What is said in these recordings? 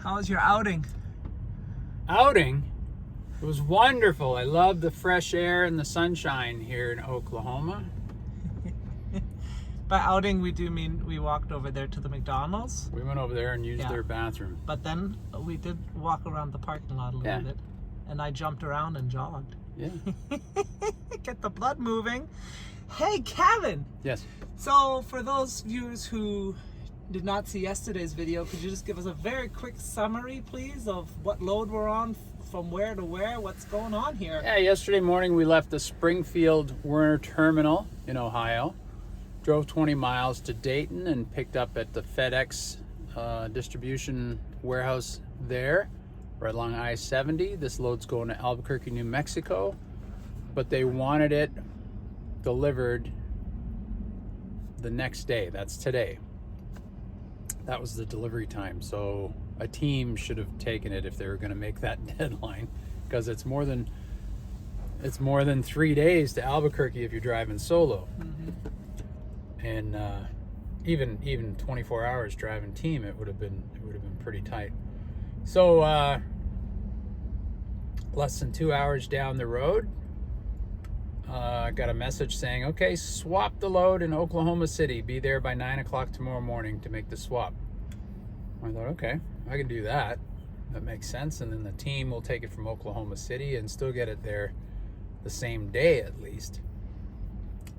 How was your outing? Outing? It was wonderful. I love the fresh air and the sunshine here in Oklahoma. By outing, we do mean we walked over there to the McDonald's. We went over there and used their bathroom. But then we did walk around the parking lot a little bit. And I jumped around and jogged. Yeah. Get the blood moving. Hey, Kevin! Yes. So, for those viewers who did not see yesterday's video, could you just give us a very quick summary, please, of what load we're on, from where to where, what's going on here? Yeah, yesterday morning we left the Springfield Werner Terminal in Ohio, drove 20 miles to Dayton and picked up at the FedEx distribution warehouse there, right along I-40. This load's going to Albuquerque, New Mexico, but they wanted it delivered the next day. That's today. That was the delivery time. So a team should have taken it if they were going to make that deadline, because it's more than 3 days to Albuquerque if you're driving solo. And even 24 hours driving team, it would have been pretty tight. So less than 2 hours down the road, I got a message saying, okay, swap the load in Oklahoma City. Be there by 9 o'clock tomorrow morning to make the swap. I thought, okay, I can do that. That makes sense. And then the team will take it from Oklahoma City and still get it there the same day at least.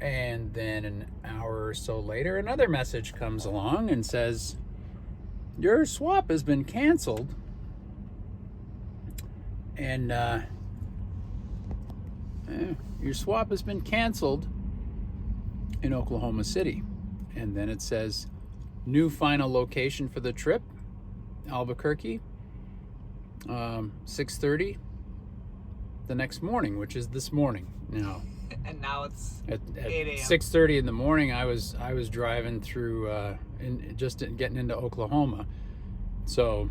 And then an hour or so later, another message comes along and says, your swap has been canceled. And your swap has been canceled in Oklahoma City. And then it says, new final location for the trip, Albuquerque, 6:30 the next morning, which is this morning now. And now it's at 8 a.m. 6:30 in the morning. I was driving through getting into Oklahoma. So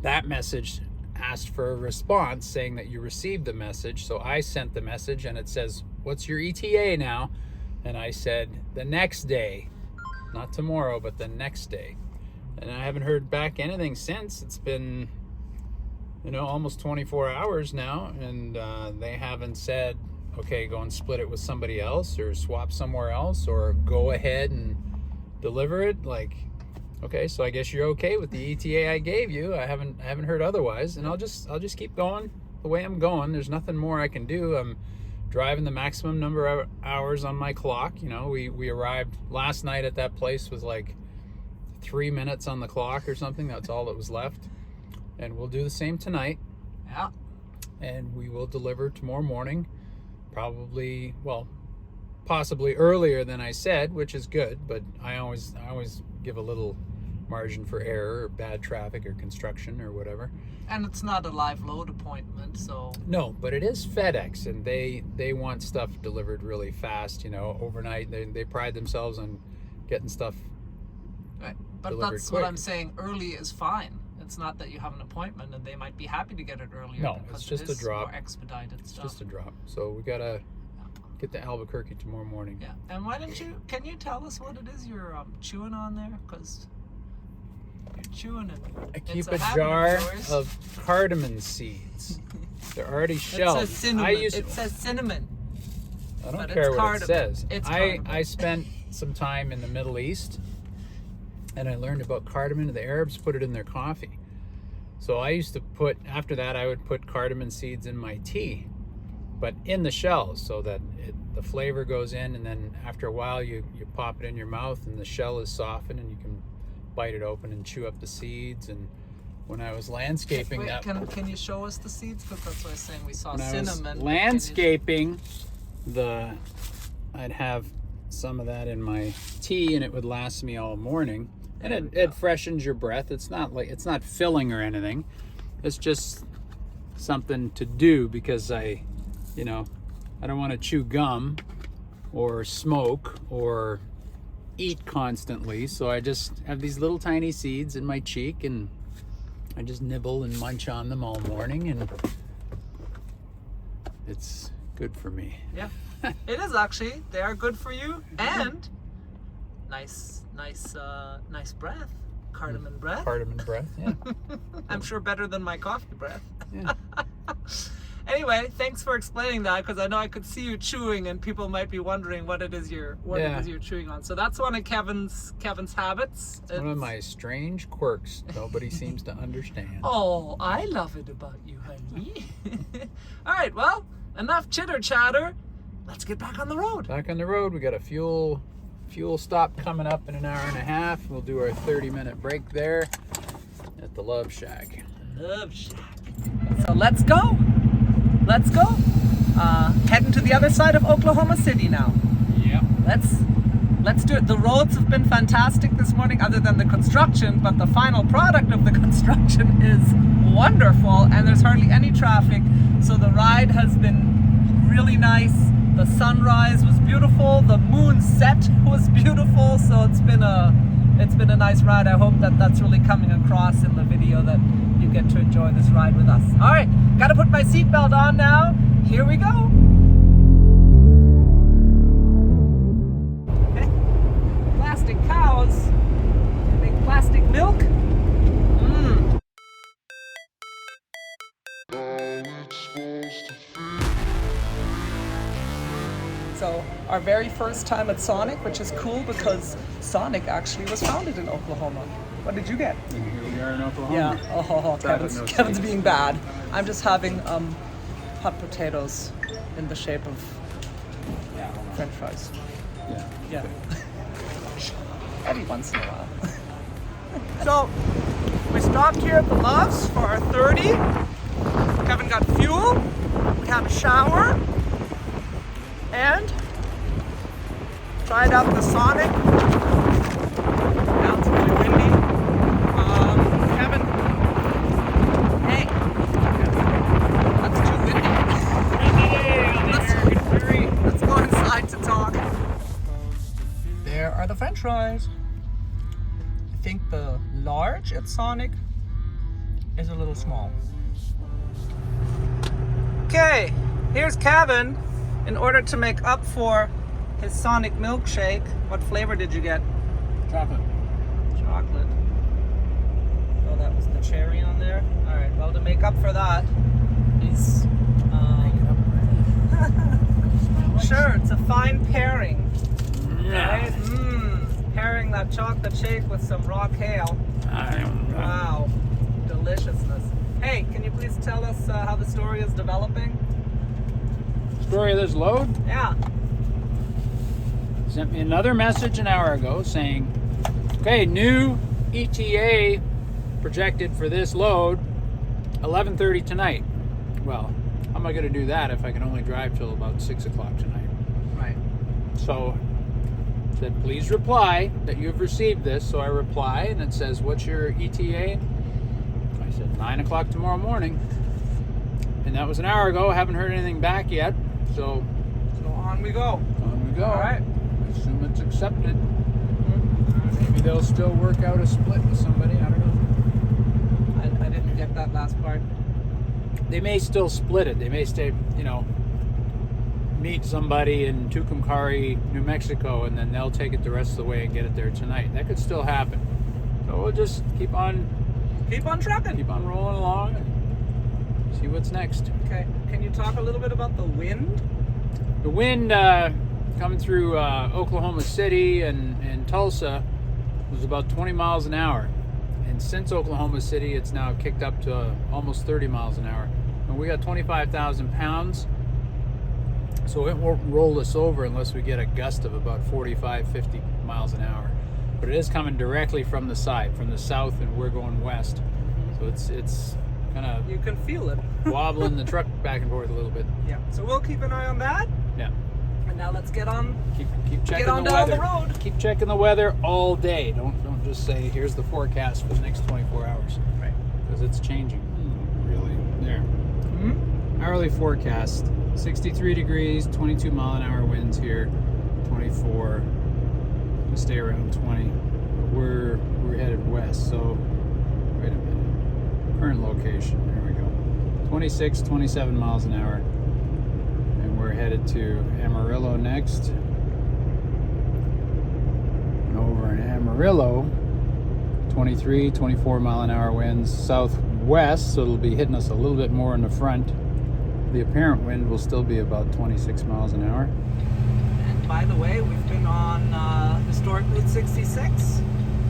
that message asked for a response saying that you received the message. So I sent the message and it says, what's your ETA now? And I said, the next day, not tomorrow, but the next day. And I haven't heard back anything since. It's been, almost 24 hours now, and they haven't said, okay, go and split it with somebody else or swap somewhere else or go ahead and deliver it. Like, okay, so I guess you're okay with the ETA I gave you. I haven't heard otherwise, and I'll just keep going the way I'm going. There's nothing more I can do. I'm driving the maximum number of hours on my clock. We arrived last night at that place with like 3 minutes on the clock or something. That's all that was left. And we'll do the same tonight. Yeah. And we will deliver tomorrow morning, possibly earlier than I said, which is good, but I always give a little margin for error or bad traffic or construction or whatever. And it's not a live load appointment, so... No, but it is FedEx, and they want stuff delivered really fast, overnight. They pride themselves on getting stuff right. But delivered that's quick. what I'm saying, early is fine. It's not that you have an appointment and they might be happy to get it earlier. No, it's just a drop. More expedited stuff. Just a drop. So we gotta get to Albuquerque tomorrow morning. Yeah, and can you tell us what it is you're chewing on there? Because you're chewing it. I keep a jar of cardamom seeds. They're already shelled. It says cinnamon. It says cinnamon. I don't care what it says. I spent some time in the Middle East, and I learned about cardamom. The Arabs put it in their coffee. So I used to after that I would put cardamom seeds in my tea, but in the shells so that the flavor goes in, and then after a while you pop it in your mouth and the shell is softened and you can bite it open and chew up the seeds. And when I was landscaping... Can you show us the seeds? Because that's what I was saying. We saw when cinnamon. I was landscaping, I'd have some of that in my tea and it would last me all morning. And it freshens your breath. It's not filling or anything. It's just something to do because I don't want to chew gum or smoke or eat constantly. So I just have these little tiny seeds in my cheek and I just nibble and munch on them all morning, and it's good for me. Yeah, it is actually. They are good for you, and nice breath. Cardamom breath. Cardamom breath, yeah. I'm sure better than my coffee breath. Yeah. Anyway, thanks for explaining that, because I know I could see you chewing and people might be wondering what it is you're chewing on. So that's one of Kevin's habits. It's one of my strange quirks nobody seems to understand. Oh, I love it about you, honey. All right, well, enough chitter chatter. Let's get back on the road. Back on the road. We got a fuel stop coming up in an hour and a half. We'll do our 30-minute break there at the Love Shack. Love Shack. So let's go. Let's go. Heading to the other side of Oklahoma City now. Yeah. Let's do it. The roads have been fantastic this morning, other than the construction, but the final product of the construction is wonderful, and there's hardly any traffic. So the ride has been really nice. The sunrise was beautiful. The moon set was beautiful. So it's been a nice ride. I hope that that's really coming across in the video, that you get to enjoy this ride with us. All right, got to put my seatbelt on now. Here we go. Plastic cows, big plastic milk. So our very first time at Sonic, which is cool because Sonic actually was founded in Oklahoma. What did you get? And here we are in Oklahoma. Yeah. Oh, Kevin's being bad. I'm just having hot potatoes in the shape of French fries. Yeah. Every once in a while. So we stopped here at the Loves for our 30. Kevin got fuel. We had a shower. And tried out the Sonic. Now it's really windy. Kevin, hey, that's too windy. Let's go inside to talk. There are the French fries. I think the large at Sonic is a little small. Okay, here's Kevin. In order to make up for his Sonic milkshake, what flavor did you get? Chocolate. Chocolate. Oh, that was the cherry on there? Alright, well, to make up for that, he's... Sure, it's a fine pairing. Yeah. Right? Pairing that chocolate shake with some raw kale. Wow. Deliciousness. Hey, can you please tell us how the story is developing? Story of this load? Yeah. Sent me another message an hour ago saying, okay, new ETA projected for this load, 11:30 tonight. Well, how am I going to do that if I can only drive till about 6 o'clock tonight? Right. So, said, please reply that you've received this. So I reply, and it says, what's your ETA? I said, 9 o'clock tomorrow morning. And that was an hour ago. I haven't heard anything back yet. So on we go. On we go. All right. I assume it's accepted. Maybe they'll still work out a split with somebody. I don't know. I didn't get that last part. They may still split it. They may stay, meet somebody in Tucumcari, New Mexico, and then they'll take it the rest of the way and get it there tonight. That could still happen. So we'll just keep on trucking. Keep on rolling along and see what's next. Okay. Can you talk a little bit about the wind? The wind coming through Oklahoma City and Tulsa was about 20 miles an hour. And since Oklahoma City, it's now kicked up to almost 30 miles an hour. And we got 25,000 pounds. So it won't roll us over unless we get a gust of about 45, 50 miles an hour. But it is coming directly from the side, from the south, and we're going west. So it's kind of... You can feel it. wobbling the truck back and forth a little bit. Yeah. So we'll keep an eye on that. Yeah. And now let's get on. Keep checking get on the down weather. the road. Keep checking the weather all day. Don't just say here's the forecast for the next 24 hours. Right. Because it's changing. Really. There. Mm-hmm. Hourly forecast: 63 degrees, 22 mile an hour winds here, 24. We'll stay around 20. We're headed west. So wait a minute. Current location. There we go. 26, 27 miles an hour. And we're headed to Amarillo next. And over in Amarillo, 23, 24 mile an hour winds. Southwest, so it'll be hitting us a little bit more in the front. The apparent wind will still be about 26 miles an hour. And by the way, we've been on historic Route 66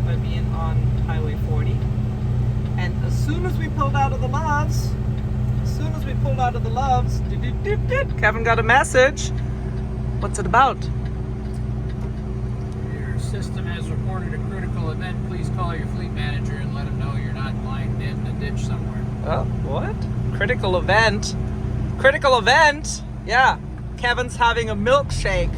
by being on Highway 40. And as soon as we pulled out of the Loves, Kevin got a message. What's it about? Your system has reported a critical event. Please call your fleet manager and let him know you're not lying dead in a ditch somewhere. Oh, what? Critical event? Critical event? Yeah. Kevin's having a milkshake.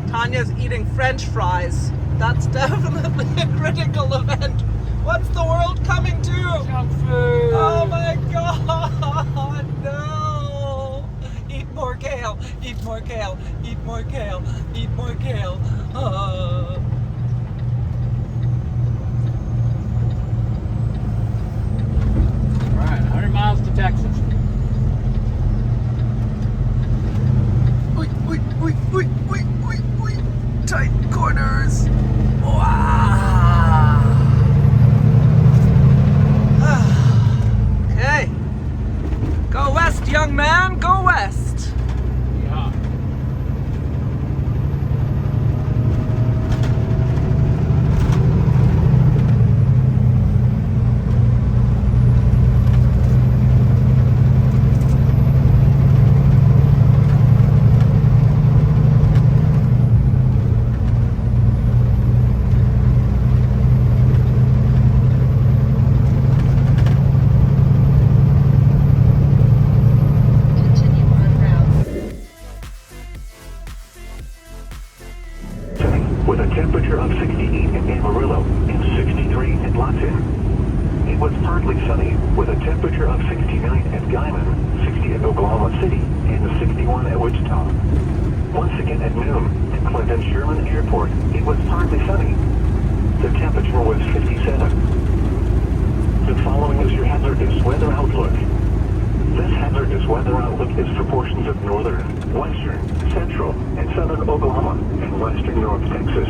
Tanya's eating French fries. That's definitely a critical event. What's the world coming to? Junk food! Oh my god, no! Eat more kale, eat more kale, eat more kale, eat more kale. Alright, 100 miles to Texas. Tight corners. Wow. Okay. Go west, young man. Go west. Yeah. With a temperature of 68 in Amarillo and 63 at Lawton. It was partly sunny with a temperature of 69 at GARMIN, 60 at Oklahoma City, and 61 at Wichita. Once again at noon at Clinton Sherman Airport, it was partly sunny. The temperature was 57. The following is your hazardous weather outlook. This hazardous weather outlook is for portions of northern, western, central, and southern Oklahoma and western North Texas.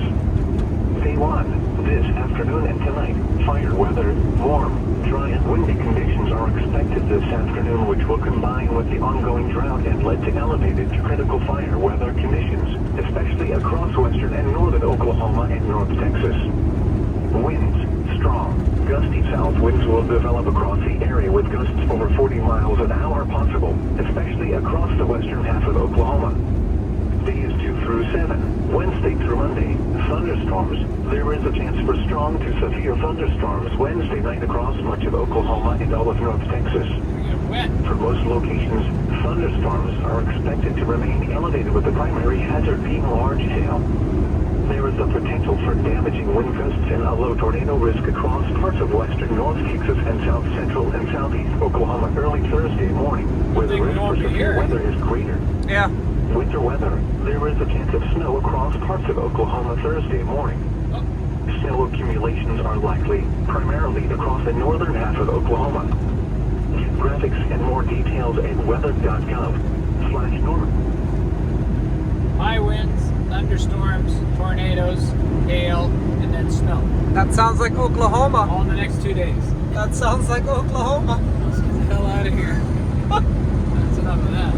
Day 1. This afternoon and tonight, fire weather, warm, dry, and windy conditions are expected this afternoon, which will combine with the ongoing drought and lead to elevated to critical fire weather conditions, especially across western and northern Oklahoma and North Texas. Winds, strong, gusty south winds will develop across the area with gusts over 40 miles an hour possible, especially across the western half of Oklahoma. Days 2 through 7, Wednesday through Monday, thunderstorms. There is a chance for strong to severe thunderstorms Wednesday night across much of Oklahoma and all of North Texas. For most locations, thunderstorms are expected to remain elevated with the primary hazard being large hail. There is a potential for damaging wind gusts and a low tornado risk across parts of western North Texas and south central and southeast Oklahoma early Thursday morning, where the risk for severe weather is greater. Yeah. Winter weather, there is a chance of snow across parts of Oklahoma Thursday morning. Snow accumulations are likely, primarily across the northern half of Oklahoma. Get graphics and more details at weather.gov/norm. High winds, thunderstorms, tornadoes, hail, and then snow. That sounds like Oklahoma. All in the next 2 days. That sounds like Oklahoma. Let's get the hell out of here. That's enough of that.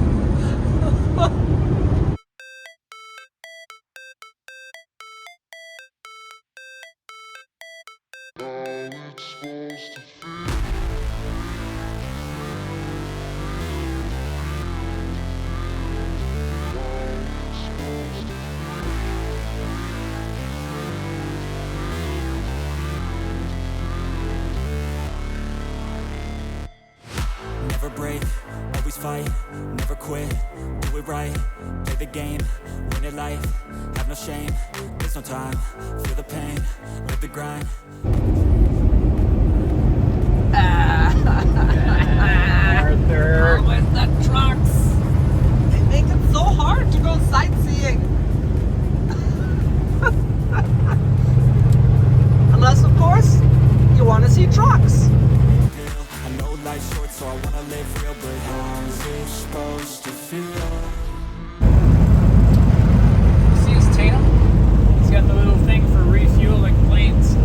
Never break, always fight, never quit, do it right, play the game, win it life, have no shame, there's no time, feel the pain, live the grind. Arthur. Always the trucks. They make it so hard to go sightseeing. Unless, of course, you want to see trucks. I know life's short, so I wanna live real, but how's it supposed to feel? See his tail? He's got the little thing for refueling planes.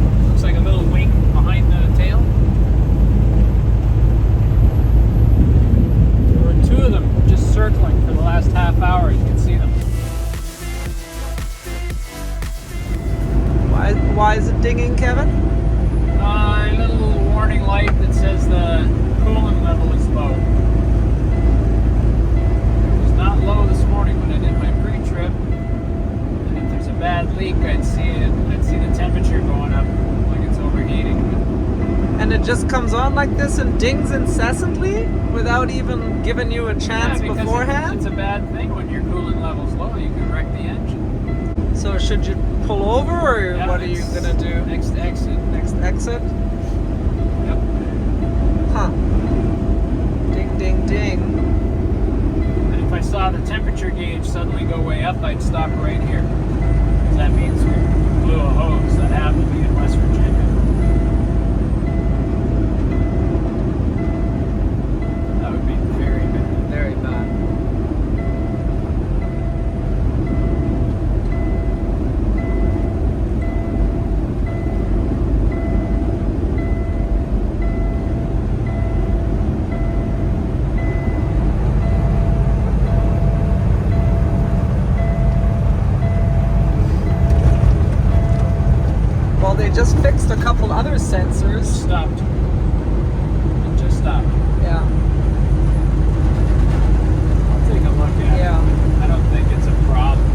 And it just comes on like this and dings incessantly without even giving you a chance because beforehand? It's a bad thing when your coolant level's low. You can wreck the engine. So should you pull over, or Yeah, what are you gonna do? Next exit. Next exit? Yep. Huh. Ding, ding, ding. And if I saw the temperature gauge suddenly go way up, I'd stop right here. Because that means we blew a hose. That happened to me in West Virginia. That would be very bad. Very bad. Well, they just fixed a couple other sensors. Stopped. It just stopped. Yeah. I'll take a look at Yeah. it. I don't think it's a problem.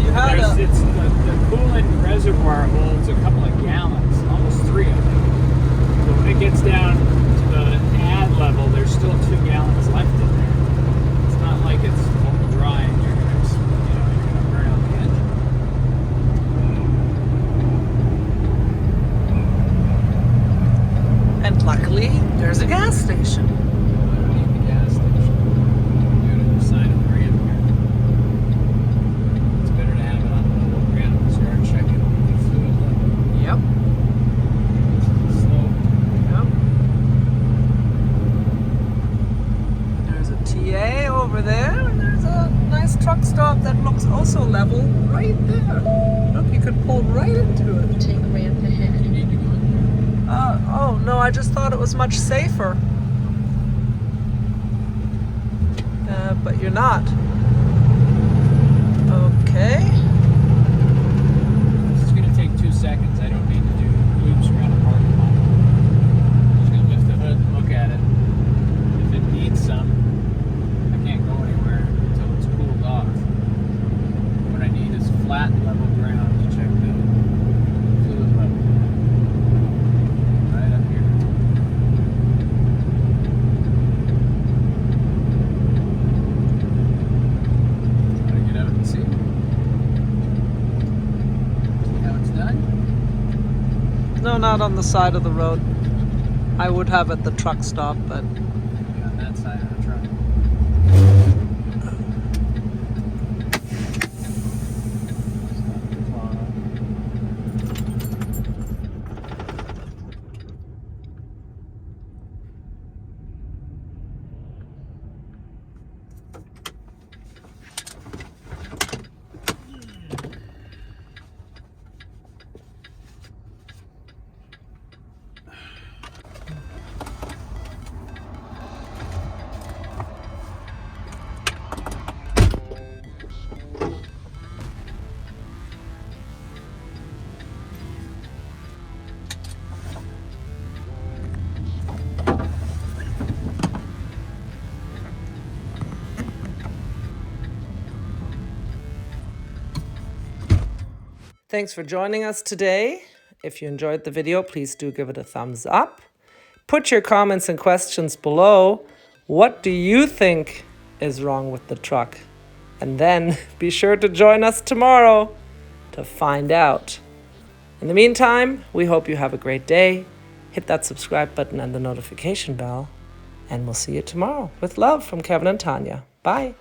You had It's the coolant reservoir holds a couple of gallons, almost 3 of them. So when it gets down to the add level, there's still 2 gallons left in there. It's not like it's full dry and you're gonna burn out the engine. And luckily, there's a gas station. I don't need the gas station. Do it on the side of the ramp here. It's better to have it on the level ground. Start checking the fluid level. Yep. Slow. Yep. There's a TA over there, and there's a nice truck stop that looks also level right there. Look, you could pull right into it. Take ramp ahead. You need to go in Oh, no, I just thought it was much safer. But you're not. Okay. This is going to take 2 seconds. I don't need to do loops around a parking lot. I'm just going to lift the hood and look at it. If it needs some, I can't go anywhere until it's cooled off. What I need is flat level ground to check the fluid level. Right up here. Try to get out and see. See how it's done? No, not on the side of the road. I would have at the truck stop, but Maybe on that side of the truck. Stop the clock. thanks for joining us today. If you enjoyed the video, please do give it a thumbs up. Put your comments and questions below. What do you think is wrong with the truck? And then be sure to join us tomorrow to find out. In the meantime, we hope you have a great day. Hit that subscribe button and the notification bell. And we'll see you tomorrow. With love from Kevin and Tanya. Bye.